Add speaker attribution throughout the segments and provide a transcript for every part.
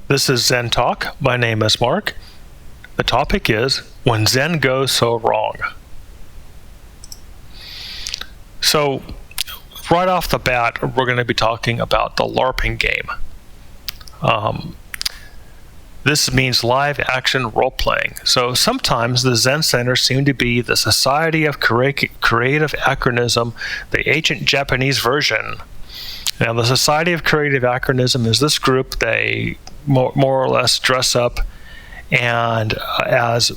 Speaker 1: This is Zen Talk. My name is Mark. The topic is when Zen goes so wrong. So, right off the bat, we're going to be talking about the LARPing game. This means live action role-playing. So sometimes the Zen centers seem to be the Society of Creative Acronism, the ancient Japanese version. Now, the Society of Creative Acronism is this group. They more or less dress up and as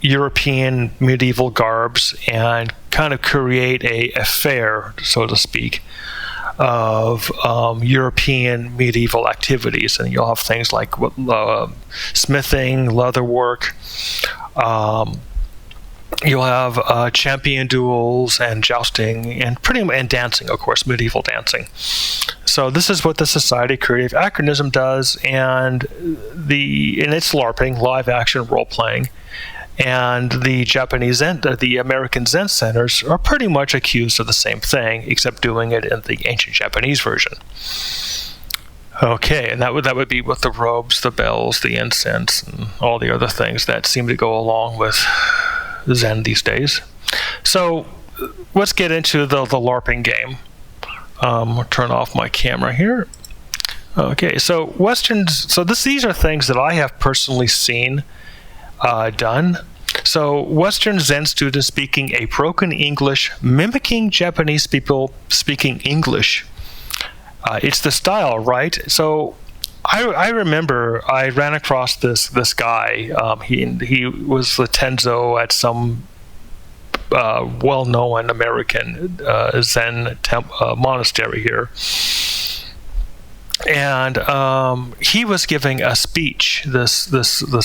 Speaker 1: European medieval garbs and kind of create a fair, so to speak, of European medieval activities. And you'll have things like smithing, leatherwork. You'll have champion duels and jousting and dancing, of course, medieval dancing. So this is what the Society of Creative Acronism does, and it's LARPing, live action role playing. And the the American Zen centers are pretty much accused of the same thing, except doing it in the ancient Japanese version. Okay, and that would be with the robes, the bells, the incense, and all the other things that seem to go along with Zen these days. So let's get into the LARPing game. I'll turn off my camera here. Okay, so these are things that I have personally seen done. So Western Zen students speaking a broken English, mimicking Japanese people speaking English. It's the style, right? So I remember I ran across this guy. He was the Tenzo at some well-known American Zen monastery here. And he was giving a speech. This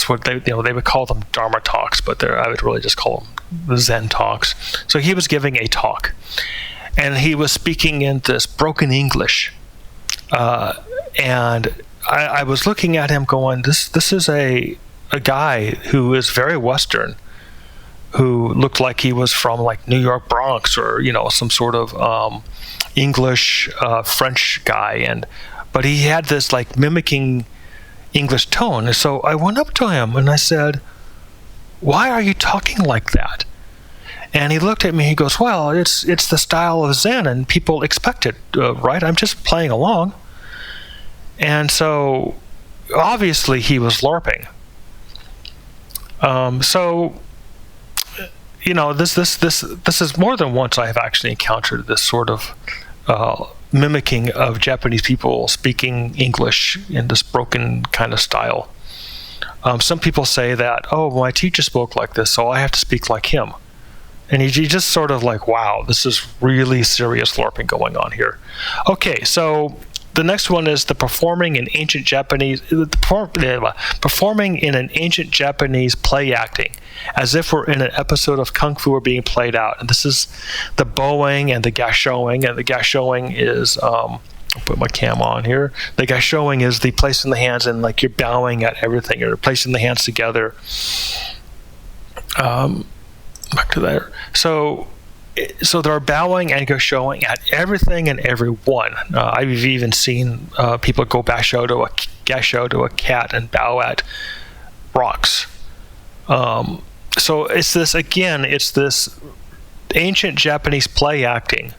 Speaker 1: what they would call them Dharma talks, but I would really just call them the Zen talks. So he was giving a talk, and he was speaking in this broken English, and I was looking at him, going, "This is a guy who is very Western, who looked like he was from like New York Bronx or some sort of English French guy But he had this like mimicking English tone. And so I went up to him and I said, "Why are you talking like that?" And he looked at me, he goes, "Well, it's the style of Zen and people expect it, right? I'm just playing along." And so obviously he was LARPing. This is more than once I have actually encountered this sort of mimicking of Japanese people speaking English in this broken kind of style. Some people say that, "Oh, my teacher spoke like this, so I have to speak like him." And you just sort of like, wow, this is really serious LARPing going on here. Okay, so the next one is the performing in an ancient Japanese play acting, as if we're in an episode of Kung Fu or being played out. And this is the bowing and the gashoing. And the gashoing is, I'll put my cam on here. The gashoing is the placing the hands and like you're bowing at everything. You're placing the hands together. Back to there. So they're bowing and gashoing at everything and everyone. I've even seen people go gasho to a cat and bow at rocks. So it's this ancient Japanese play acting.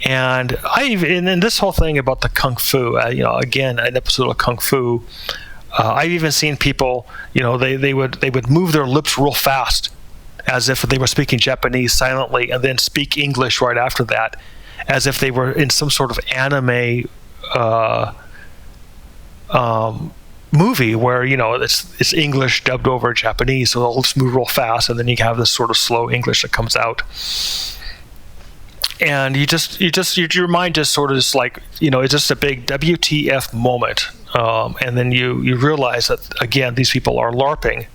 Speaker 1: And in this whole thing about the Kung Fu, again, an episode of Kung Fu, I've even seen people, they would move their lips real fast, as if they were speaking Japanese silently, and then speak English right after that, as if they were in some sort of anime movie where it's English dubbed over Japanese, so they'll just move real fast, and then you have this sort of slow English that comes out, and your mind just sort of is like it's just a big WTF moment, and then you realize that again these people are LARPing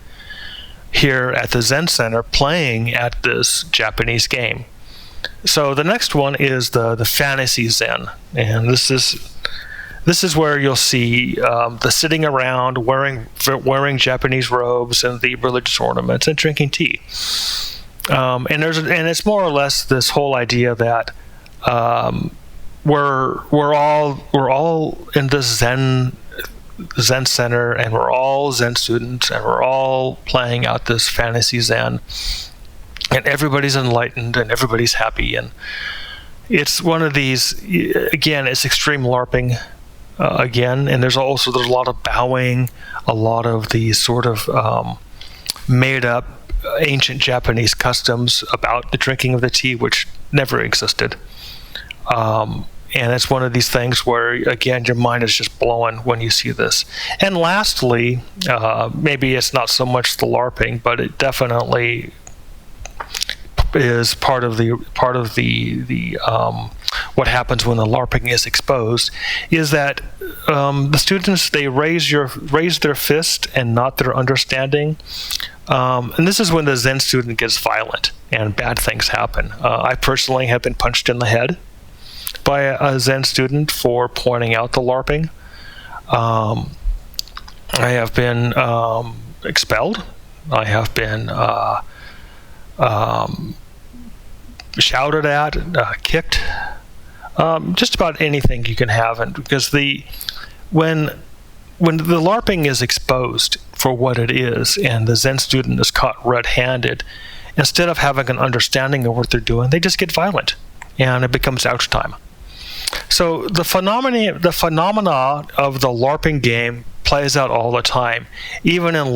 Speaker 1: here at the Zen Center playing at this Japanese game. So the next one is the fantasy Zen, and this is where you'll see the sitting around wearing Japanese robes and the religious ornaments and drinking tea. And it's more or less this whole idea that we're all in this Zen Zen center, and we're all Zen students, and we're all playing out this fantasy Zen, and everybody's enlightened and everybody's happy. And it's one of these, again, it's extreme LARPing again, and there's a lot of bowing, a lot of these sort of made up ancient Japanese customs about the drinking of the tea, which never existed. And it's one of these things where, again, your mind is just blown when you see this. And lastly, maybe it's not so much the LARPing, but it definitely is part of the what happens when the LARPing is exposed, is that the students, they raise their fist and not their understanding. And this is when the Zen student gets violent and bad things happen. I personally have been punched in the head by a Zen student for pointing out the LARPing. I have been expelled. I have been shouted at, kicked, just about anything you can have. And because when the LARPing is exposed for what it is, and the Zen student is caught red-handed, instead of having an understanding of what they're doing, they just get violent, and it becomes ouch time. So the phenomena of the LARPing game plays out all the time, even in the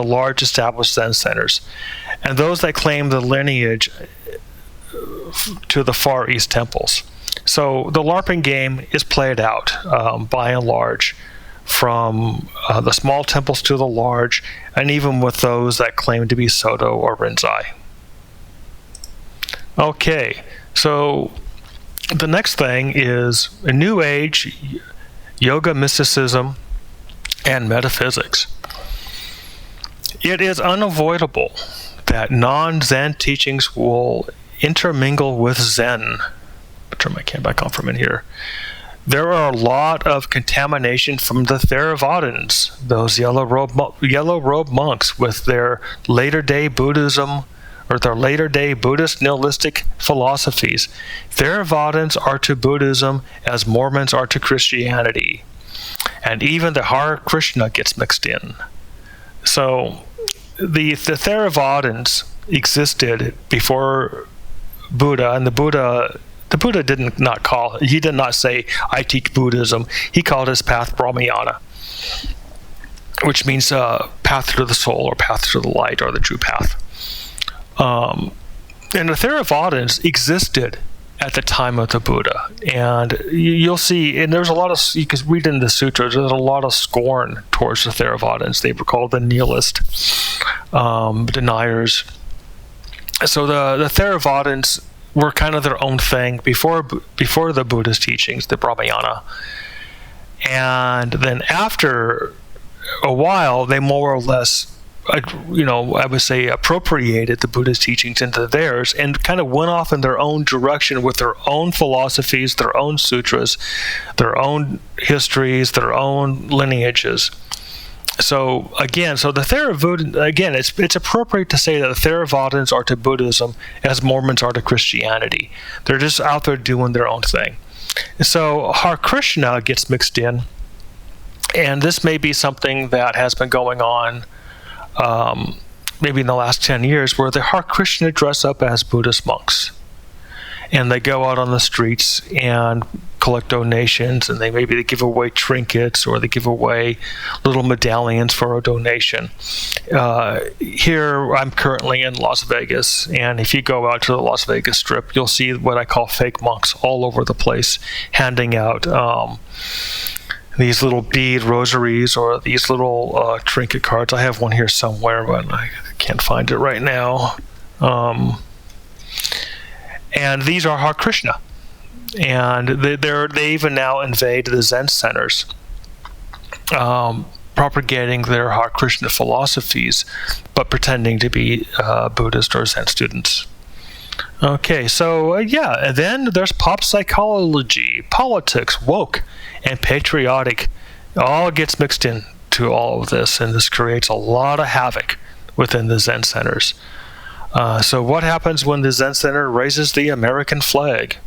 Speaker 1: large established Zen centers, and those that claim the lineage to the Far East temples. So the LARPing game is played out by and large, from the small temples to the large, and even with those that claim to be Soto or Rinzai. Okay, so the next thing is a New Age, yoga, mysticism, and metaphysics. It is unavoidable that non-Zen teachings will intermingle with Zen. I'll turn my cam back on for a minute here. There are a lot of contamination from the Theravadins, those yellow robe monks with their later-day Buddhism, or their later-day Buddhist nihilistic philosophies. Theravadins are to Buddhism as Mormons are to Christianity. And even the Hare Krishna gets mixed in. So the Theravadins existed before Buddha, and the Buddha did not say, I teach Buddhism. He called his path Brahmayana, which means path to the soul, or path to the light, or the true path. And the Theravadins existed at the time of the Buddha, and you'll see, and there's a lot of, you can read in the sutras, there's a lot of scorn towards the Theravadins. They were called the nihilist deniers. So the Theravadins were kind of their own thing before the Buddhist teachings, the Brahmayana, and then after a while, they more or less, I would say, appropriated the Buddhist teachings into theirs and kind of went off in their own direction with their own philosophies, their own sutras, their own histories, their own lineages. So the Theravadins, again, it's appropriate to say that the Theravadins are to Buddhism as Mormons are to Christianity. They're just out there doing their own thing. So Hare Krishna gets mixed in, and this may be something that has been going on maybe in the last 10 years, where the Hare Krishna dress up as Buddhist monks. And they go out on the streets and collect donations, and they give away trinkets, or they give away little medallions for a donation. Here, I'm currently in Las Vegas, and if you go out to the Las Vegas Strip, you'll see what I call fake monks all over the place, handing out these little bead rosaries, or these little trinket cards. I have one here somewhere, but I can't find it right now. And these are Hare Krishna. And they even now invade the Zen centers, propagating their Hare Krishna philosophies, but pretending to be Buddhist or Zen students. Okay, so and then there's pop psychology, politics, woke, and patriotic. It all gets mixed into all of this, and this creates a lot of havoc within the Zen centers. So what happens when the Zen center raises the American flag?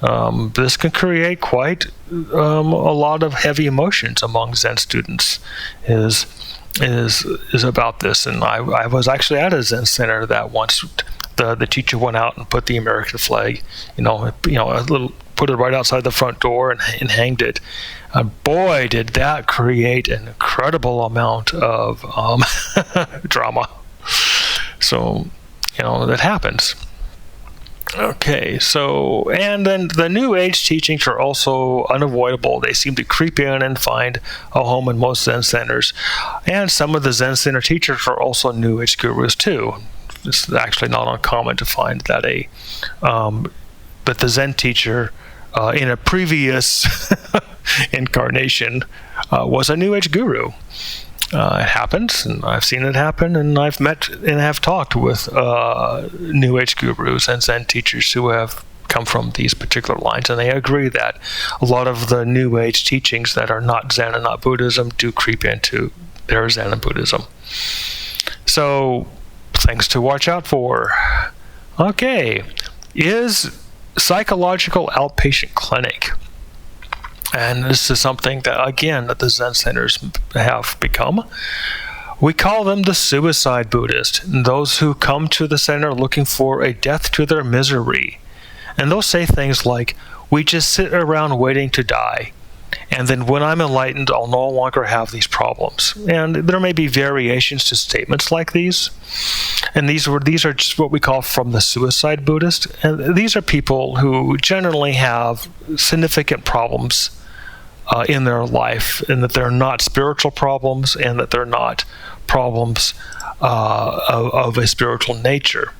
Speaker 1: This can create quite a lot of heavy emotions among Zen students. Is about this, and I was actually at a Zen center that once the teacher went out and put the American flag, put it right outside the front door and hanged it. Boy, did that create an incredible amount of drama. So, that happens. Okay, so, and then the New Age teachings are also unavoidable. They seem to creep in and find a home in most Zen centers. And some of the Zen center teachers are also New Age gurus too. It's actually not uncommon to find that that the Zen teacher in a previous incarnation was a New Age guru. It happens, and I've seen it happen, and I've met and have talked with New Age gurus and Zen teachers who have come from these particular lines, and they agree that a lot of the New Age teachings that are not Zen and not Buddhism do creep into their Zen and Buddhism. So, things to watch out for. Okay, is psychological outpatient clinic. And this is something that, again, that the Zen centers have become. We call them the suicide Buddhist, those who come to the center looking for a death to their misery. And they'll say things like, we just sit around waiting to die, and then when I'm enlightened, I'll no longer have these problems. And there may be variations to statements like these. And these are just what we call from the suicide Buddhist. And these are people who generally have significant problems in their life, and that they're not spiritual problems, and that they're not problems of a spiritual nature.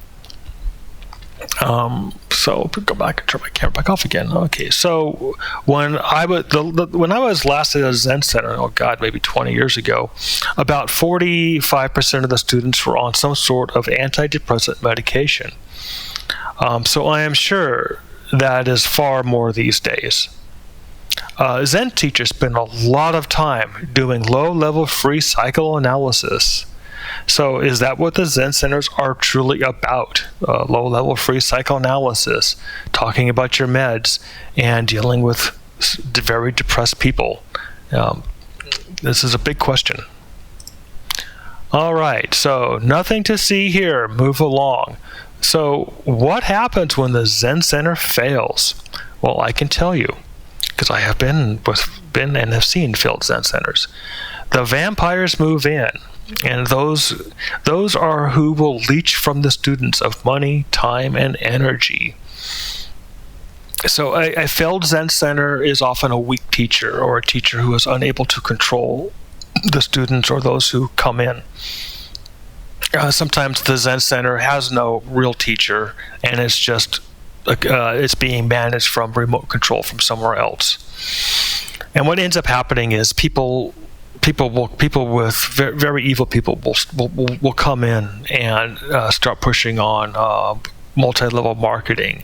Speaker 1: So go back and turn my camera back off again. Okay, so when I was last at a Zen center, maybe 20 years ago, about 45% of the students were on some sort of antidepressant medication. So I am sure that is far more these days. Zen teachers spend a lot of time doing low-level free psychoanalysis. So is that what the Zen centers are truly about? Low-level free psychoanalysis, talking about your meds, and dealing with very depressed people. This is a big question. All right, so nothing to see here. Move along. So what happens when the Zen center fails? Well, I can tell you, because I have been and have seen failed Zen centers. The vampires move in. And those are who will leech from the students of money, time, and energy. So a failed Zen center is often a weak teacher, or a teacher who is unable to control the students or those who come in. Sometimes the Zen center has no real teacher, and it's just it's being managed from remote control from somewhere else. And what ends up happening is people with very evil people will come in and start pushing on multi-level marketing,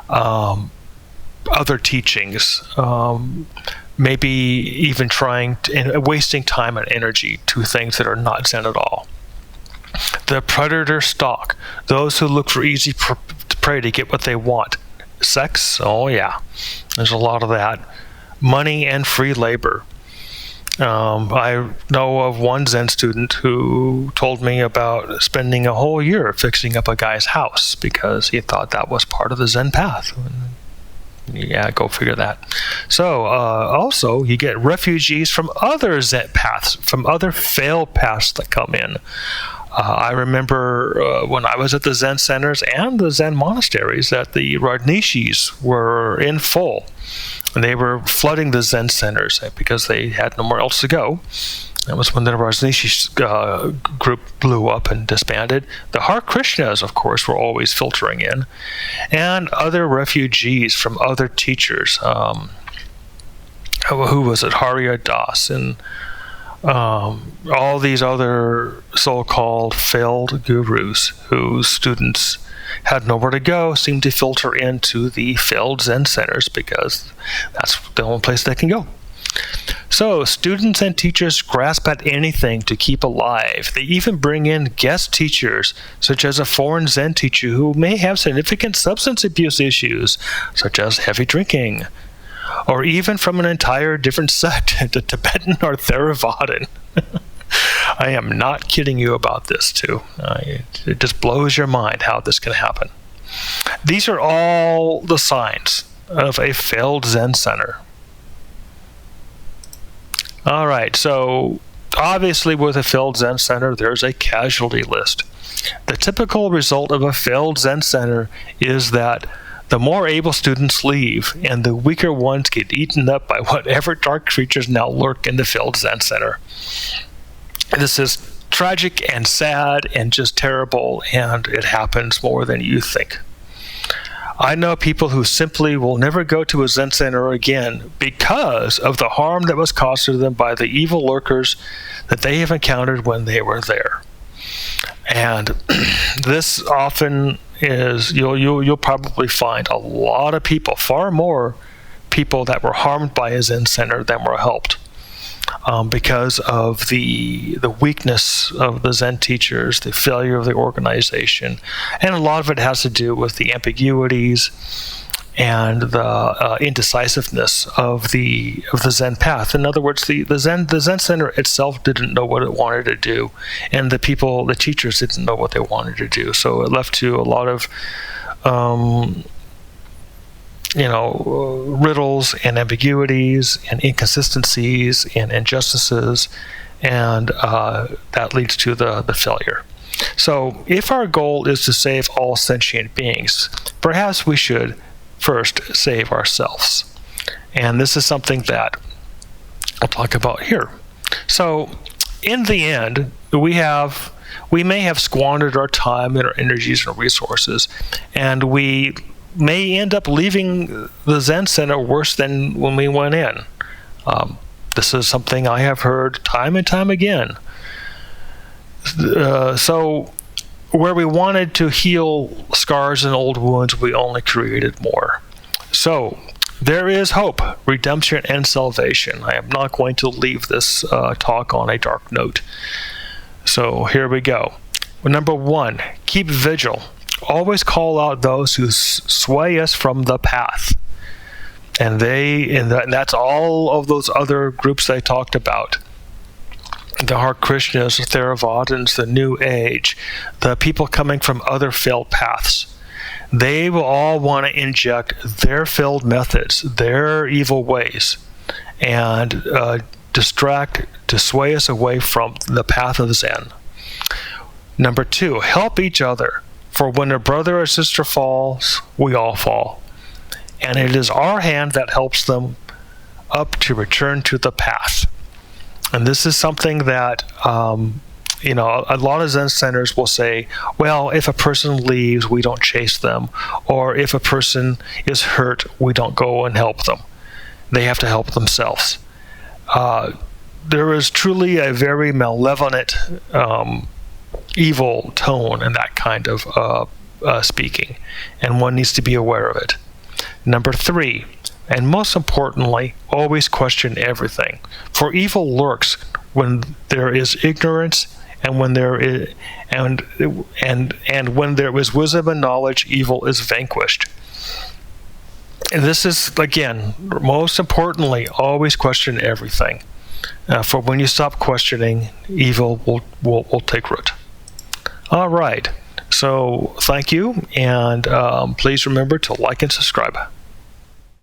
Speaker 1: other teachings, maybe even wasting time and energy to things that are not Zen at all. The predator stalk, those who look for easy prey to get what they want. Sex, oh yeah, there's a lot of that. Money and free labor. I know of one Zen student who told me about spending a whole year fixing up a guy's house because he thought that was part of the Zen path. Yeah, go figure that. So, also, you get refugees from other Zen paths, from other failed paths that come in. I remember when I was at the Zen centers and the Zen monasteries that the Rajneeshis were in full. And they were flooding the Zen centers because they had nowhere else to go. That was when the Rajneeshi group blew up and disbanded. The Hare Krishnas, of course, were always filtering in. And other refugees from other teachers. Who was it? Harya Das and all these other so-called failed gurus whose students had nowhere to go, seemed to filter into the failed Zen centers because that's the only place they can go. So students and teachers grasp at anything to keep alive. They even bring in guest teachers, such as a foreign Zen teacher who may have significant substance abuse issues, such as heavy drinking, or even from an entire different sect, the Tibetan or Theravadan. I am not kidding you about this, too. It just blows your mind how this can happen. These are all the signs of a failed Zen center. All right, so obviously with a failed Zen center, there's a casualty list. The typical result of a failed Zen center is that the more able students leave, and the weaker ones get eaten up by whatever dark creatures now lurk in the failed Zen center. This is tragic and sad and just terrible, and it happens more than you think. I know people who simply will never go to a Zen center again because of the harm that was caused to them by the evil lurkers that they have encountered when they were there. And this often is, you'll probably find a lot of people, far more people that were harmed by a Zen center than were helped. Because of the weakness of the Zen teachers, the failure of the organization, and a lot of it has to do with the ambiguities and the indecisiveness of the Zen path. In other words, the Zen center itself didn't know what it wanted to do, and the teachers didn't know what they wanted to do. So it left to a lot of riddles and ambiguities and inconsistencies and injustices, and that leads to the failure. So if our goal is to save all sentient beings, perhaps we should first save ourselves. And this is something that I'll talk about here. So in the end, we may have squandered our time and our energies and our resources, and we may end up leaving the Zen center worse than when we went in. This is something I have heard time and time again. So where we wanted to heal scars and old wounds, we only created more. So there is hope, redemption, and salvation. I am not going to leave this talk on a dark note. So here we go. Number 1, keep vigil. Always call out those who sway us from the path. And that's all of those other groups I talked about. The Hare Krishnas, the Theravadins, the New Age, the people coming from other failed paths. They will all want to inject their failed methods, their evil ways, and distract, to sway us away from the path of Zen. Number 2, help each other. For when a brother or sister falls, we all fall. And it is our hand that helps them up to return to the path. And this is something that, a lot of Zen centers will say, well, if a person leaves, we don't chase them. Or if a person is hurt, we don't go and help them. They have to help themselves. There is truly a very malevolent evil tone in that kind of speaking, and one needs to be aware of it. Number 3, and most importantly, always question everything, for evil lurks when there is ignorance, and when there is and when there is wisdom and knowledge, evil is vanquished. And this is, again, most importantly, always question everything, for when you stop questioning, evil will take root. All right, so thank you, and please remember to like and subscribe.